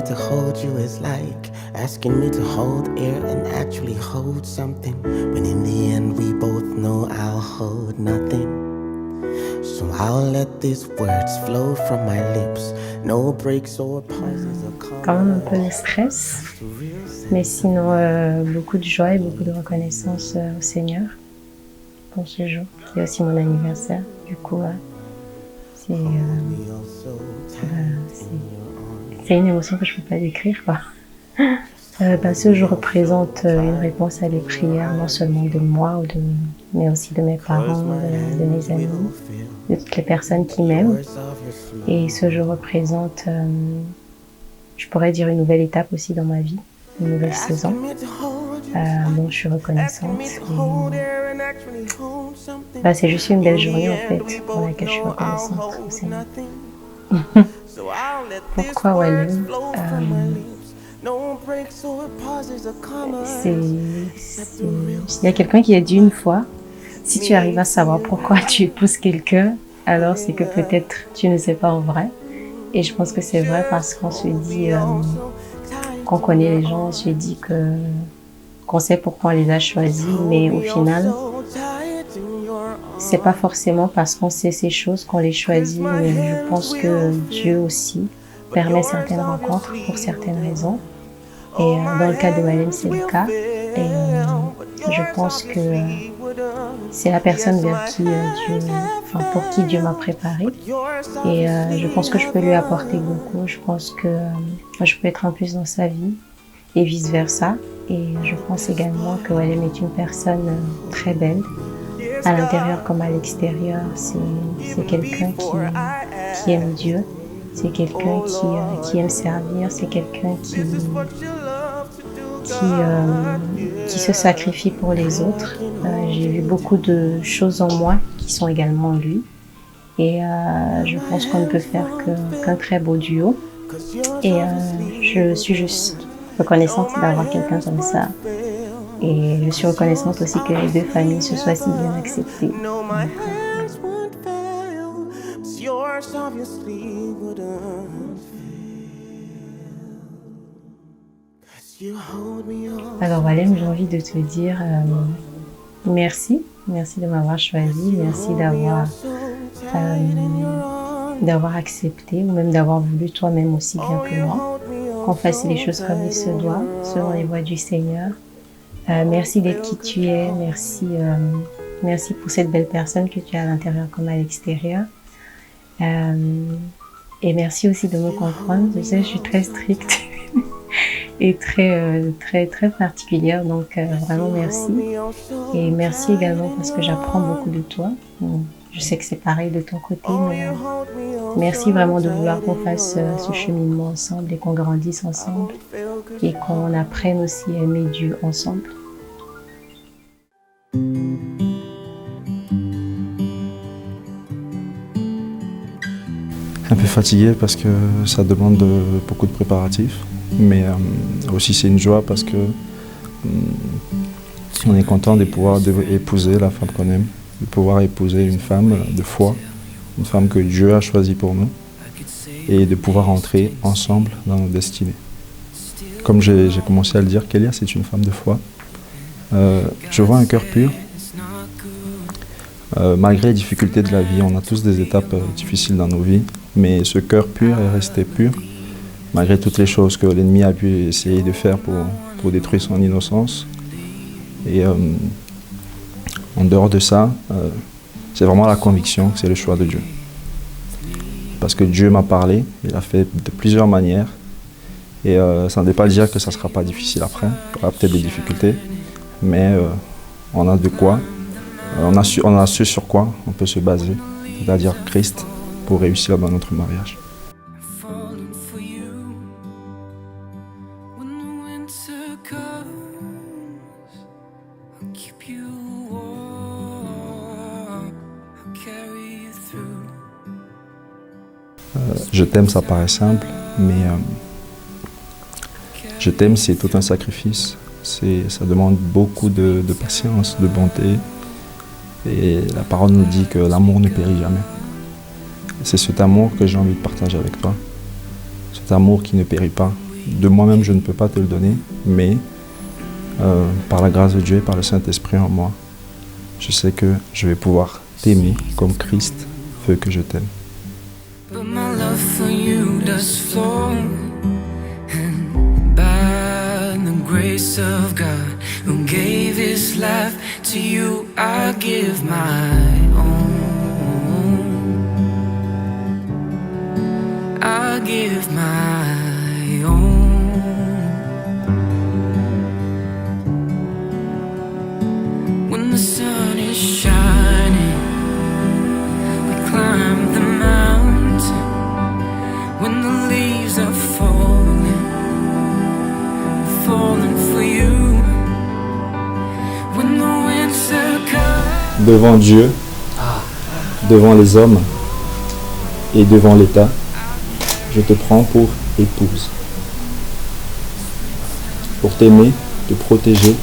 to hold you is like asking me to hold air and actually hold something, when in the end we both know I'll hold nothing. So I'll let these words flow from my lips, no breaks or pauses or Quand même un peu de stress, mais sinon beaucoup de joie et beaucoup de reconnaissance au Seigneur pour ce jour, qui est aussi mon anniversaire. Du coup, c'est une émotion que je ne peux pas décrire, quoi. Ce jour représente une réponse à des prières, non seulement de moi, mais aussi de mes parents, de mes amis, de toutes les personnes qui m'aiment. Et ce jour représente, je pourrais dire, une nouvelle étape aussi dans ma vie, une nouvelle saison, dont je suis reconnaissante. C'est juste une belle journée, en fait, pour laquelle je suis reconnaissante au Seigneur. Pourquoi Walem? Il y a quelqu'un qui a dit une fois, si tu arrives à savoir pourquoi tu épouses quelqu'un, alors c'est que peut-être tu ne sais pas en vrai. Et je pense que c'est vrai parce qu'on se dit, qu'on connaît les gens, on se dit qu'on sait pourquoi on les a choisis, mais au final, c'est pas forcément parce qu'on sait ces choses qu'on les choisit, mais je pense que Dieu aussi permet certaines rencontres pour certaines raisons. Et dans le cas de Walem, c'est le cas. Et je pense que c'est la personne pour qui Dieu m'a préparée. Et je pense que je peux lui apporter beaucoup. Je pense que je peux être en plus dans sa vie et vice-versa. Et je pense également que Walem est une personne très belle, à l'intérieur comme à l'extérieur. C'est quelqu'un qui aime Dieu. C'est quelqu'un qui aime servir. C'est quelqu'un qui se sacrifie pour les autres. J'ai vu beaucoup de choses en moi qui sont également en lui. Et je pense qu'on ne peut faire qu'un très beau duo. Et je suis juste reconnaissante d'avoir quelqu'un comme ça. Et je suis reconnaissante aussi que les deux familles se soient si bien acceptées. Alors Walem, j'ai envie de te dire merci de m'avoir choisi, merci d'avoir accepté ou même d'avoir voulu toi-même aussi bien que moi qu'on fasse les choses comme il se doit, selon les voies du Seigneur. Merci d'être qui tu es, merci pour cette belle personne que tu as à l'intérieur comme à l'extérieur. Et merci aussi de me comprendre. Je sais, je suis très stricte et très particulière, donc vraiment merci. Et merci également parce que j'apprends beaucoup de toi. Je sais que c'est pareil de ton côté, mais merci vraiment de vouloir qu'on fasse ce cheminement ensemble et qu'on grandisse ensemble et qu'on apprenne aussi à aimer Dieu ensemble. Un peu fatigué parce que ça demande beaucoup de préparatifs, mais aussi c'est une joie parce que on est content de pouvoir épouser la femme qu'on aime, de pouvoir épouser une femme de foi, une femme que Dieu a choisie pour nous, et de pouvoir entrer ensemble dans nos destinées. Comme j'ai commencé à le dire, Kélia, c'est une femme de foi. Je vois un cœur pur. Malgré les difficultés de la vie, on a tous des étapes difficiles dans nos vies, mais ce cœur pur est resté pur, malgré toutes les choses que l'ennemi a pu essayer de faire pour détruire son innocence. Et en dehors de ça, c'est vraiment la conviction que c'est le choix de Dieu. Parce que Dieu m'a parlé, il a fait de plusieurs manières, et ça ne veut pas dire que ça ne sera pas difficile après, il y aura peut-être des difficultés, mais on a de quoi. On a su sur quoi on peut se baser, c'est-à-dire Christ, pour réussir dans notre mariage. Je t'aime, ça paraît simple, mais je t'aime, c'est tout un sacrifice. Ça demande beaucoup de patience, de bonté. Et la parole nous dit que l'amour ne périt jamais. C'est cet amour que j'ai envie de partager avec toi. Cet amour qui ne périt pas, de moi-même, je ne peux pas te le donner, mais par la grâce de Dieu et par le Saint-Esprit en moi, je sais que je vais pouvoir t'aimer comme Christ veut que je t'aime. But my love for you does flow, and by the grace of God who gave his life to you, I give my own. I give my own. When the sun is shining, we climb the mountain. When the leaves are falling, falling for you. When the winter comes. Devant Dieu, devant les hommes et devant l'État, je te prends pour épouse. Pour t'aimer, te protéger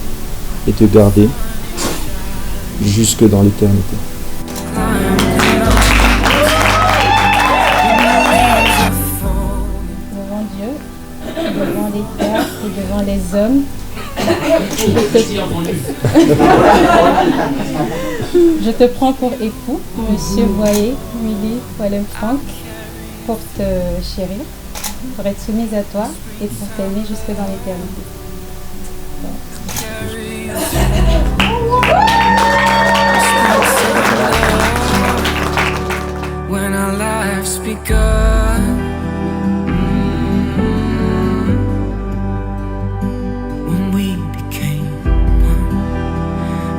et te garder jusque dans l'éternité. Devant Dieu, devant l'État et devant les hommes, je te prends pour époux, Monsieur Boyer, Willy, Wallenfranc, pour te chérir, pour être soumise à toi et pour t'aimer jusque dans l'éternité. When our lives begun, when we became one,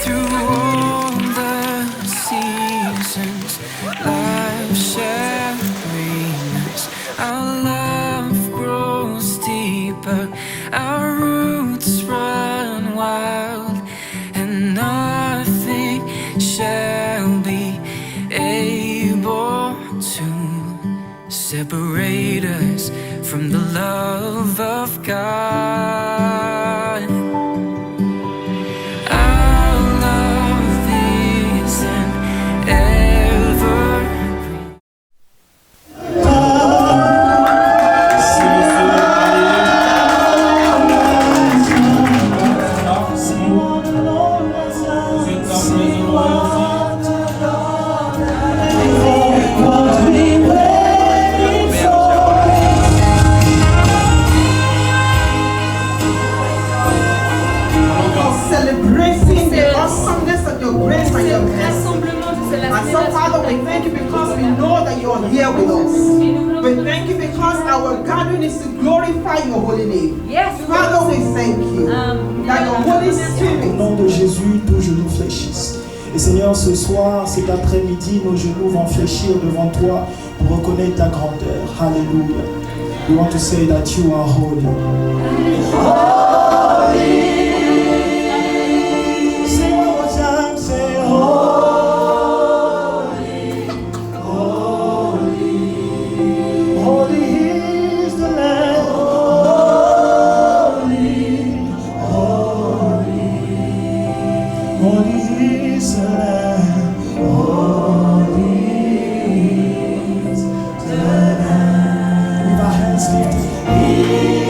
through all the seasons, life sharing us, our love grows deeper, our roots run wild, and nothing shall be able to separate us from the love of God. Our love is an evergreen. Celebrating the awesomeness of your grace and your mercy. And so, Father, we thank you because we know that you are here with us. We thank you because our gathering is to glorify your holy name. Yes. Father, we thank you that your Holy Au Spirit. nom de Jésus, tous genoux fléchissent. Et Seigneur, ce soir, cet après-midi, nos genoux vont fléchir devant toi pour reconnaître ta grandeur. Alléluia. We want to say that you are holy. Say one more time, say holy is the Lamb. Holy is the Lamb. Holy is the Lamb. With our hands lifted.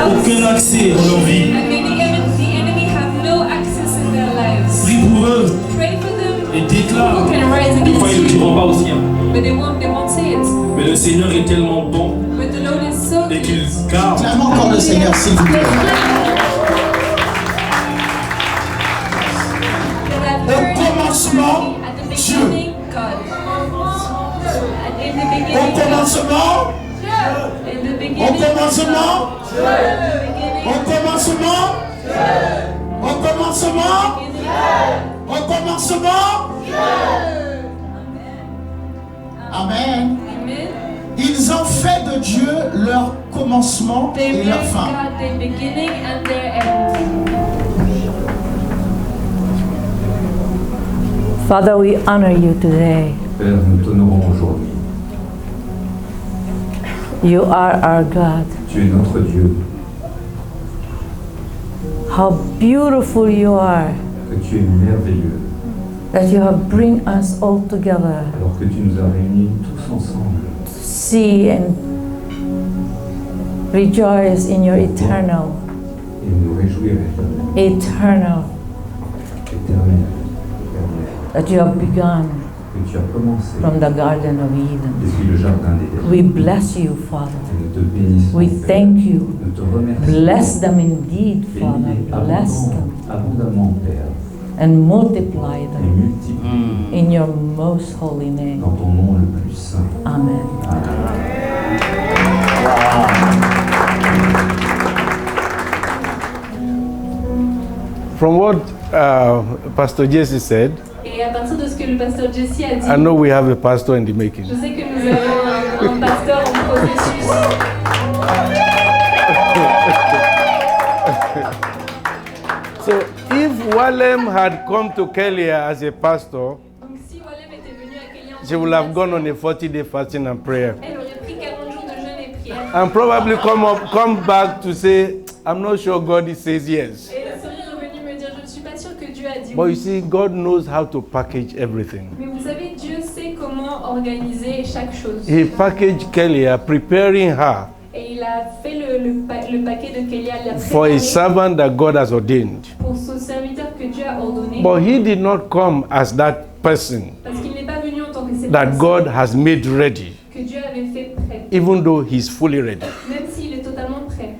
Aucun accès dans leur vie. And the enemy have no access in their lives. Prie pour eux Pray for them. et déclare. Who can rise Des fois, ils ne le against diront you? pas aussi. Hein. But they won't say it. Mais le Seigneur est tellement bon But the Lord is so et good. qu'il garde. Acclamons encore le Seigneur, s'il vous plaît. Au commencement, At the Dieu. beginning, God. And in the Au beginning, God. commencement, In the au beginning, commencement, beginning, au commencement, au commencement, au commencement. Amen. Amen. Ils ont fait de Dieu leur commencement They et made leur fin. God their beginning and their end. Father, we honor you today. Père, nous t'honorons aujourd'hui. You are our God. Tu es notre Dieu. How beautiful you are. Que tu es merveilleux. That you have bring us all together. Alors que tu nous as réunis tous ensemble. To see and rejoice in your eternal. Et nous réjouir Eternal. éternel. That you have begun Que tu as commencé from the Garden of Eden. depuis le jardin d'Éden. We bless you, Father. Et nous te bénissons. We Père. thank you. Nous te remercions. Bless them indeed, Father. Bénis-les Bless them. abondamment, Père. And multiply Et them multiplie in your most holy name. dans ton nom le plus saint. Amen. From what Pastor Jesse said, Et à partir de ce que le pasteur Jesse a dit, I know we have a pastor in the making. je sais que nous avons un pasteur en processus. So if Walem had come to Kelia as a pastor, Donc si Walem était venu à Kélia en she would have gone on a 40-day fasting and prayer. elle aurait pris 40 jours de jeûne et prière. And probably come back to say, I'm not sure God says yes. Et elle serait revenue me dire, je ne suis pas sûre que Dieu a dit But you oui. see, God knows how to package everything. Mais vous savez, Dieu sait comment organiser chaque chose. He packaged Kelia, preparing her Et il a fait le paquet de Kélia, il l'a for a préparé servant that God has ordained. pour ce serviteur que Dieu a ordonné. But he did not come as that person Parce qu'il n'est pas venu en tant que cette that personne God has made ready, que Dieu avait fait prêt, even though he's fully ready. même s'il est totalement prêt.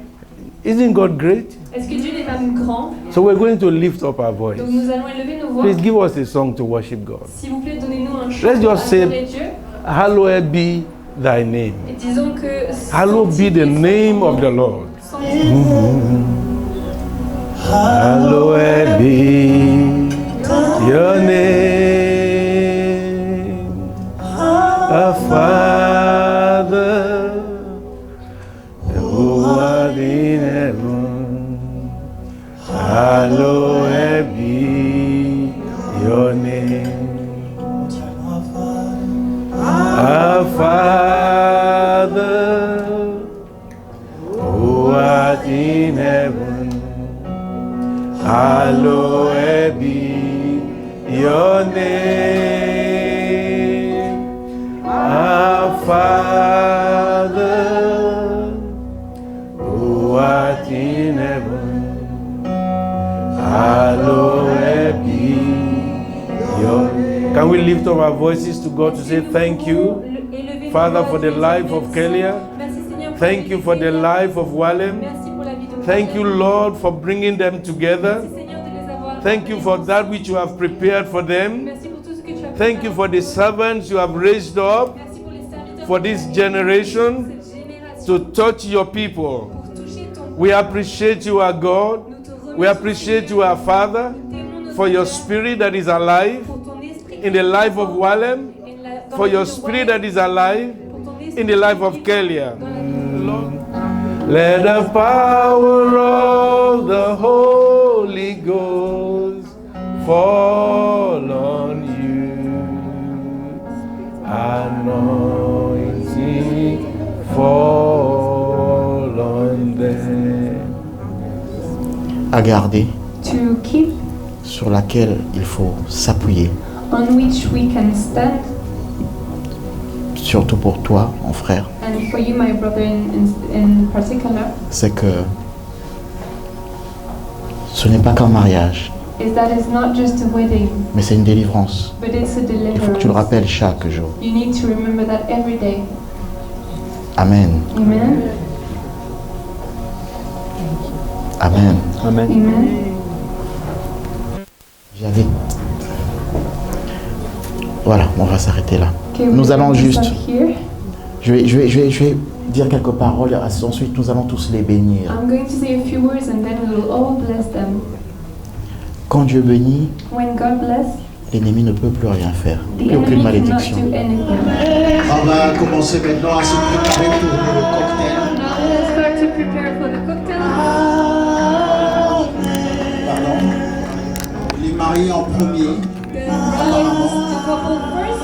Isn't God great? Est-ce que Dieu n'est pas grand? So we're going to lift up our voice. Donc nous allons élever nos voix. Please give us a song to worship God. S'il vous plaît, donnez-nous un chant Let's pour just say, adorer Dieu. Hallowed be thy name. Et disons que Hallowed be the name of the Lord. Hallowed be your name, our Father, who art in heaven. Hallowed be your name. Our Father, who art in heaven, hallowed be your name. Our Father, who art in heaven, hallowed be your name. Can we lift up our voices to God to say thank you, Father, for the life of Kelia? Thank you for the life of Walem. Thank you, Lord, for bringing them together. Thank you for that which you have prepared for them. Thank you for the servants you have raised up for this generation to touch your people. We appreciate you, our God. We appreciate you, our Father, for your spirit that is alive in the life of Walem, for your spirit that is alive in the life of Kelia. Let the power of the Holy Ghost fall on you, anointing fall on them. À garder, To keep, sur laquelle il faut s'appuyer, on which we can stand, surtout pour toi, mon frère, and for you, my brother, in particular, c'est que ce n'est pas qu'un mariage, is that it's not just a wedding, mais c'est une délivrance. but it's a Il faut que tu le deliverance. rappelles chaque jour. You need to remember that every day. Amen. Amen. Amen. Amen. Amen. J'avais... Voilà, on va s'arrêter là. Okay, Nous we're allons going to juste... stop here. Je vais dire quelques paroles, ensuite nous allons tous les bénir. I'm going to say a few words and then we will all bless them. Quand Dieu bénit, When God bless, l'ennemi ne peut plus rien faire. the Plus aucune enemy cannot malédiction. do anything. On va commencer maintenant à se préparer pour le cocktail. Now let's start to prepare for the cocktail. Pardon. Les mariés en premier. The brides to couple first.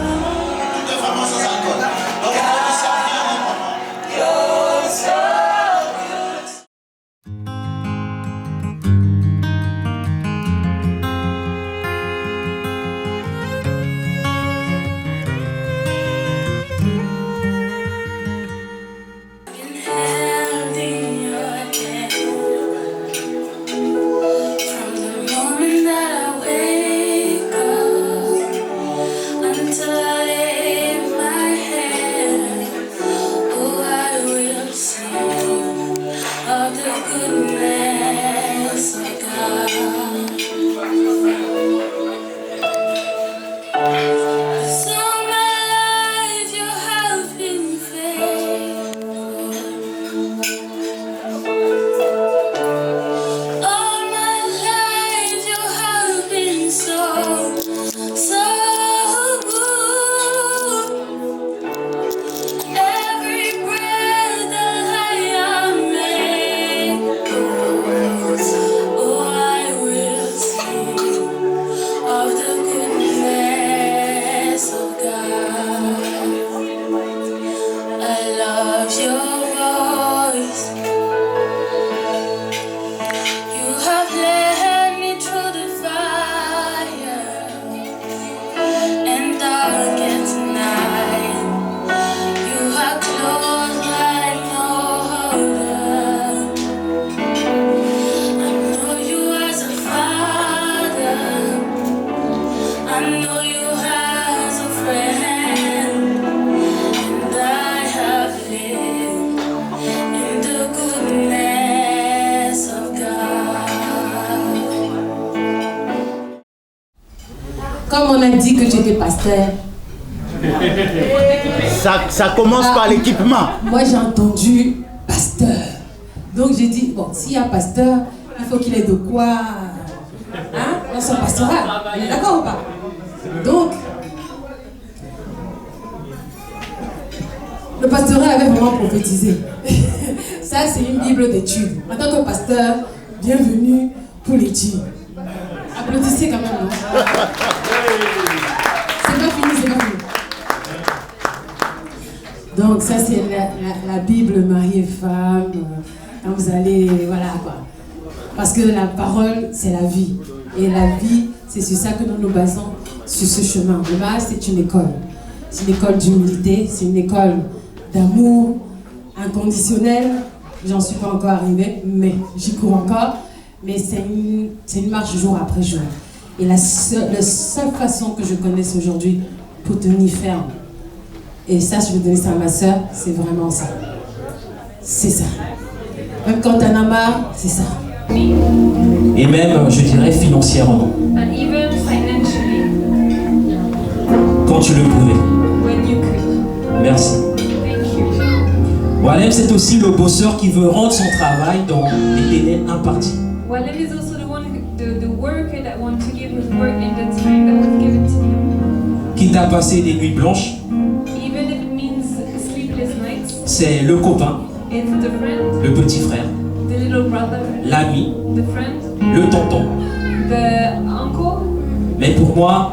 Comme on a dit que tu étais pasteur. Ça commence par l'équipement. Moi j'ai entendu pasteur. Donc j'ai dit, bon, s'il y a pasteur, il faut qu'il ait de quoi dans son pastoral. On est d'accord ou pas? Donc, le pastorat avait vraiment prophétisé. Ça, c'est une Bible d'études. En tant que pasteur, bienvenue pour l'étude. Applaudissez quand même, non? C'est pas fini, c'est pas fini. Donc ça c'est la Bible mari et femme. Quand vous allez, voilà quoi. Parce que la parole c'est la vie. Et la vie, c'est sur ça que nous nous basons, sur ce chemin. Le mariage c'est une école. C'est une école d'humilité, c'est une école d'amour inconditionnel. J'en suis pas encore arrivée, mais j'y cours encore. Mais c'est une marche jour après jour. Et la seule façon que je connaisse aujourd'hui pour tenir ferme, et ça je vais donner ça à ma soeur, c'est vraiment ça. C'est ça. Même quand t'en as marre, c'est ça. Et même, je dirais, financièrement. And even financially. Quand tu le pouvais. When you could. Merci. Thank you. Walem, c'est aussi le bosseur qui veut rendre son travail dans les délais impartis. Walem is also the worker that wants to give his work in the time that was given to him. Quitte à passer des nuits blanches. Even if it means sleepless nights. C'est le copain. It's the friend. Le petit frère. The little brother. L'ami. The friend. Le tonton. The uncle. Mais pour moi,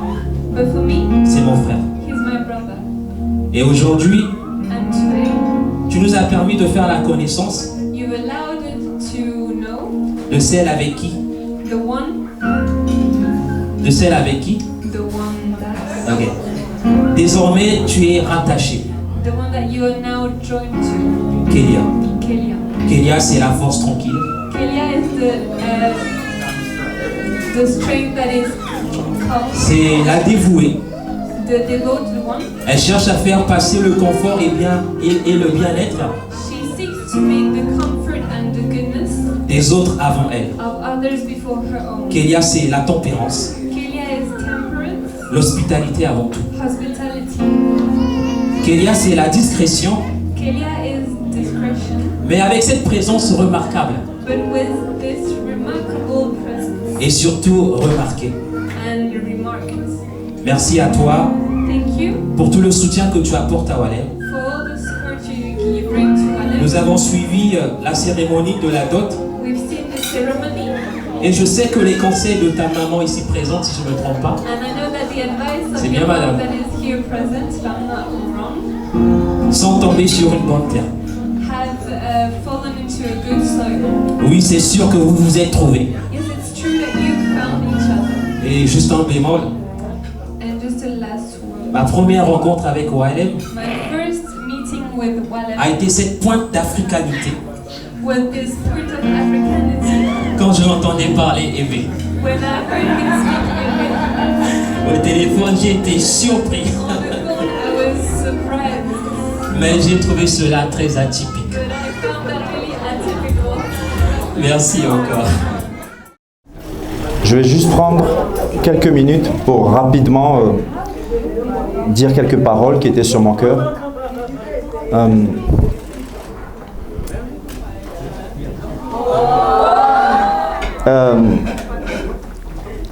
but for me, c'est mon frère. He's my brother. Et aujourd'hui, and today, tu nous as permis de faire la connaissance you've allowed it to know de celle avec qui. The one. De celle avec qui. The one that. Ok. Désormais, tu es rattaché. The one that you are now joined to. Kélia. Kélia. Kélia, c'est la force tranquille. Kélia is the strength that is calm. C'est la dévouée. The devoted one. Elle cherche à faire passer le confort et le bien-être She seeks to make the comfort and the goodness des autres avant elle. of others before her own. Kélia, c'est la tempérance. Kélia is temperance. L'hospitalité avant tout. Hospitality. Kélia, c'est la discrétion. Kélia is discretion. Mais avec cette présence remarquable. But with this remarkable presence. Et surtout remarquée. And remarked. Merci à toi. Thank you. Pour tout le soutien que tu apportes à Walem. For all the support you bring to Walem. Nous avons suivi la cérémonie de la dot. We've seen the ceremony. Et je sais que les conseils de ta maman ici présente, si je ne me trompe pas, And I know that the advice of C'est bien, your madame. mom that is here present, if I'm not wrong, Sans tomber sur une bonne terre. have fallen into a good soil. Oui, c'est sûr que vous vous êtes trouvés. Yes, it's true that you found each other. Et juste un bémol, And just a last word. ma première rencontre avec Walem My first meeting with Walem a été cette pointe d'africanité. with this point of Africanity. Quand je l'entendais parler Eve. When I heard him speak Au téléphone, j'ai été surpris. on the phone, I was surprised. Mais j'ai trouvé cela très atypique. But I found that really atypical. Merci encore. Je vais juste prendre quelques minutes pour rapidement dire quelques paroles qui étaient sur mon cœur.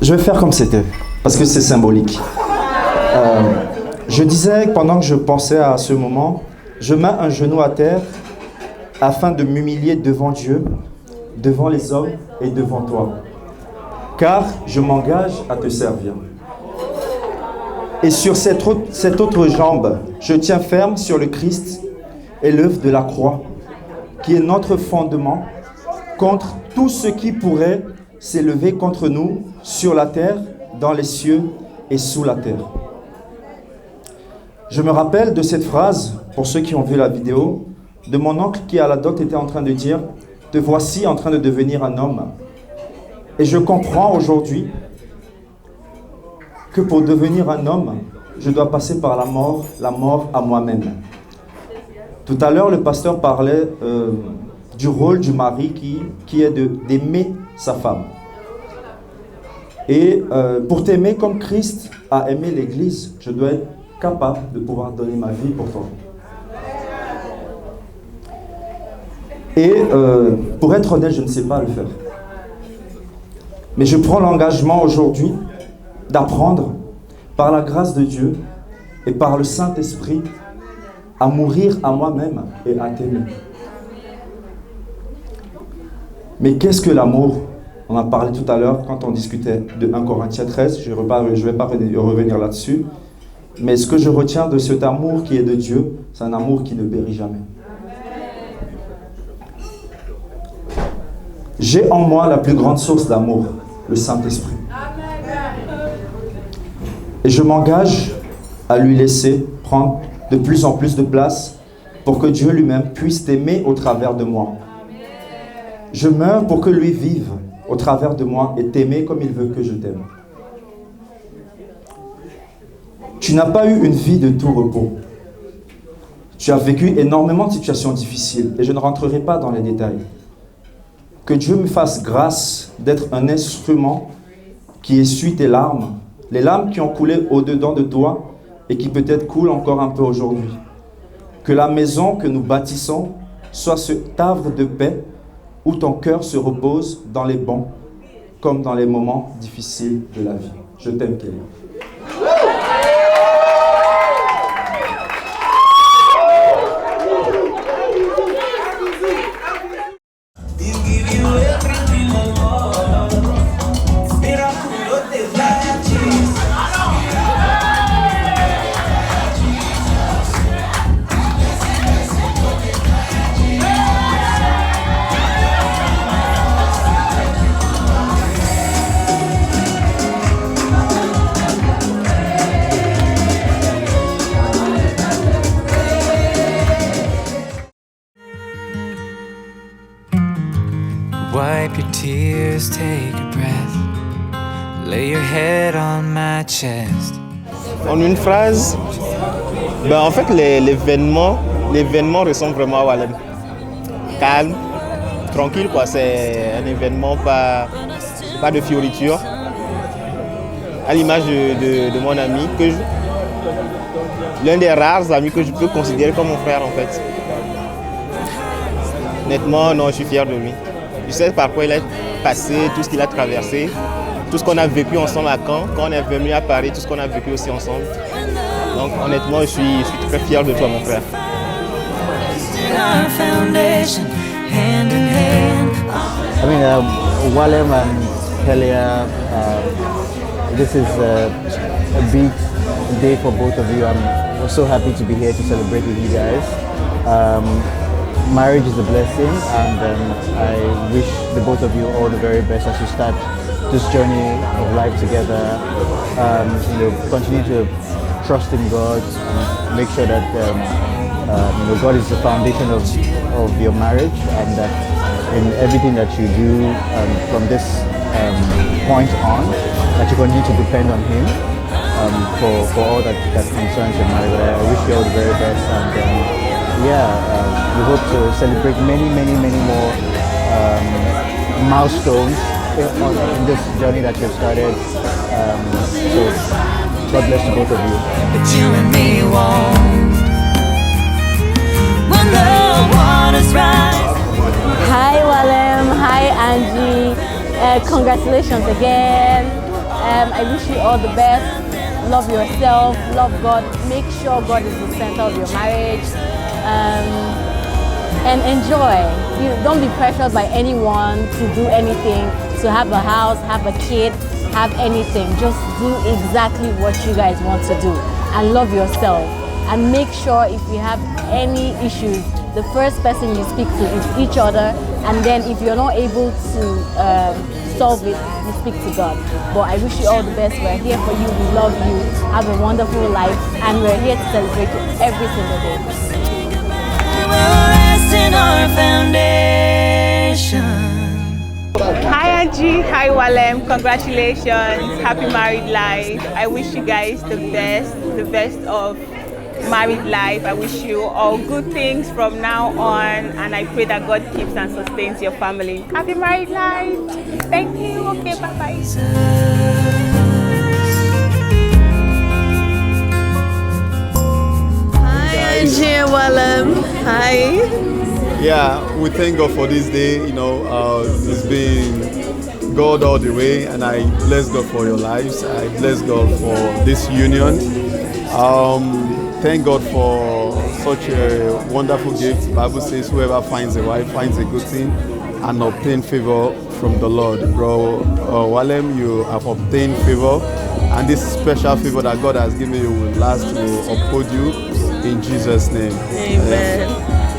Je vais faire comme c'était, parce que c'est symbolique. Je disais, pendant que je pensais à ce moment, je mets un genou à terre afin de m'humilier devant Dieu, devant les hommes et devant toi. Car je m'engage à te servir. Et sur cette autre jambe, je tiens ferme sur le Christ et l'œuvre de la croix, qui est notre fondement contre tout ce qui pourrait s'élever contre nous sur la terre, dans les cieux et sous la terre. Je me rappelle de cette phrase, pour ceux qui ont vu la vidéo, de mon oncle qui à la dot était en train de dire « Te voici en train de devenir un homme ». Et je comprends aujourd'hui que pour devenir un homme, je dois passer par la mort à moi-même. Tout à l'heure, le pasteur parlait du rôle du mari qui est d'aimer sa femme. Et pour t'aimer comme Christ a aimé l'Église, je dois être capable de pouvoir donner ma vie pour toi. Et pour être honnête, je ne sais pas le faire. Mais je prends l'engagement aujourd'hui d'apprendre, par la grâce de Dieu et par le Saint-Esprit, à mourir à moi-même et à t'aimer. Mais qu'est-ce que l'amour? On a parlé tout à l'heure quand on discutait de 1 Corinthiens 13, je ne vais pas revenir là-dessus. Mais ce que je retiens de cet amour qui est de Dieu, c'est un amour qui ne périt jamais. J'ai en moi la plus grande source d'amour, le Saint-Esprit. Et je m'engage à lui laisser prendre de plus en plus de place pour que Dieu lui-même puisse t'aimer au travers de moi. Je meurs pour que lui vive au travers de moi et t'aimer comme il veut que je t'aime. Tu n'as pas eu une vie de tout repos. Tu as vécu énormément de situations difficiles et je ne rentrerai pas dans les détails. Que Dieu me fasse grâce d'être un instrument qui essuie tes larmes, les larmes qui ont coulé au-dedans de toi et qui peut-être coulent encore un peu aujourd'hui. Que la maison que nous bâtissons soit ce havre de paix où ton cœur se repose dans les bons comme dans les moments difficiles de la vie. Je t'aime, Kélia. Wipe your tears, take a breath. Lay your head on my chest. En une phrase, en fait l'événement ressemble vraiment à Walem. Calme, tranquille quoi, c'est un événement pas de fioriture. À l'image de mon ami, l'un des rares amis que je peux considérer comme mon frère en fait. Honnêtement, non, je suis fier de lui. Je sais par quoi il est passé, tout ce qu'il a traversé, tout ce qu'on a vécu ensemble à Caen, quand on est venu à Paris, tout ce qu'on a vécu aussi ensemble. Donc honnêtement, je suis très fier de toi, mon frère. I mean, Walem and Kélia, this is a big day for both of you. I'm so happy to be here to celebrate with you guys. Marriage is a blessing, and I wish the both of you all the very best as you start this journey of life together. Continue to trust in God, and make sure that God is the foundation of your marriage, and that in everything that you do from this point on, that you continue to depend on Him for all that concerns your marriage. I wish you all the very best, and we hope to celebrate many more milestones in this journey that you've started. So God bless you, both of you. But you and me won't. When the water's right. Hi Walem, hi Angie. Congratulations again. I wish you all the best. Love yourself, love God. Make sure God is the center of your marriage. And enjoy. Don't be pressured by anyone to do anything, to have a house, have a kid, have anything. Just do exactly what you guys want to do and love yourself. And make sure if you have any issues, the first person you speak to is each other, and then if you're not able to solve it, you speak to God. But I wish you all the best. We're here for you. We love you. Have a wonderful life, and we're here to celebrate you every single day. In our foundation. Hi Angie, hi Walem, congratulations, happy married life. I wish you guys the best of married life. I wish you all good things from now on, and I pray that God keeps and sustains your family. Happy married life. Thank you. Okay, bye-bye. Hi Angie and Walem. Hi. Yeah, we thank God for this day. It's been God all the way, and I bless God for your lives. I bless God for this union. Thank God for such a wonderful gift. The Bible says whoever finds a wife finds a good thing and obtain favor from the Lord. Bro, Walem, you have obtained favor, and this special favor that God has given you will last, will uphold you in Jesus' name. Amen.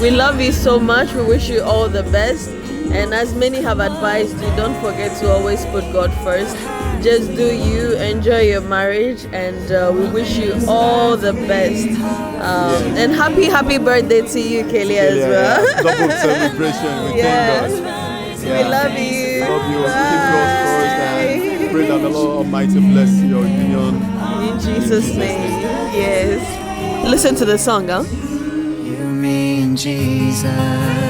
We love you so much. We wish you all the best. And as many have advised you, don't forget to always put God first. Just do you, enjoy your marriage, and we wish you all the best. And happy birthday to you, Kelly, as well. Yeah. Double celebration. We thank God. We love you. Love you. Keep God first, and pray that the Lord Almighty bless your union. In Jesus' name. Yes. Listen to the song, huh? You mean Jesus.